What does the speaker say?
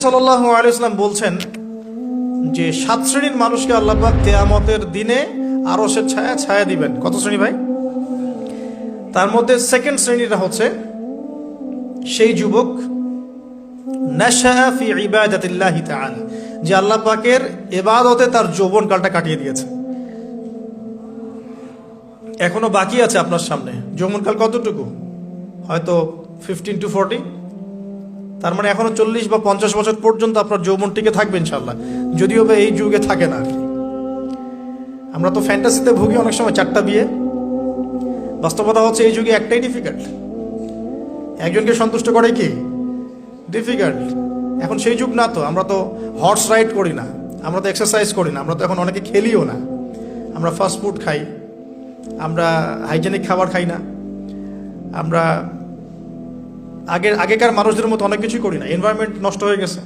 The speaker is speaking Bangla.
সাল্লাল্লাহু আলাইহি ওয়াসাল্লাম বলছেন যে 7 শ্রেণীর মানুষকে আল্লাহ পাক কিয়ামতের দিনে আরশের ছায়া ছায়া দিবেন। কত শ্রেণী ভাই? তার মধ্যে সেকেন্ড শ্রেণীটা হচ্ছে সেই যুবক নাশাআ ফি ইবাদাতিল্লাহি তাআলা, যে আল্লাহ পাকের ইবাদতে তার যৌবনকালটা কাটিয়ে দিয়েছে। এখনো বাকি আছে আপনার সামনে। যৌবনকাল কতটুকু? হয়তো 15 to 40। তার মানে এখনো 40 বা 50 বছর পর্যন্ত আপনার যৌবন টিকে থাকবে ইনশাল্লাহ, যদিও বা এই যুগে থাকে না। আমরা তো ফ্যান্টাসিতে ভুগি অনেক সময় 4টা বিয়ে। বাস্তবতা হচ্ছে এই যুগে একটাই ডিফিকাল্ট। একজনকে সন্তুষ্ট করে কি ডিফিকাল্ট। এখন সেই যুগ না তো। আমরা তো হর্স রাইড করি না, আমরা তো এক্সারসাইজ করি না, আমরা তো এখন অনেকে খেলিও না। আমরা ফাস্ট ফুড খাই, আমরা হাইজেনিক খাবার খাই না, আমরা আগেকার মানুষদের মতো অনেক কিছুই করি না। এনভায়রনমেন্ট নষ্ট হয়ে গেছে।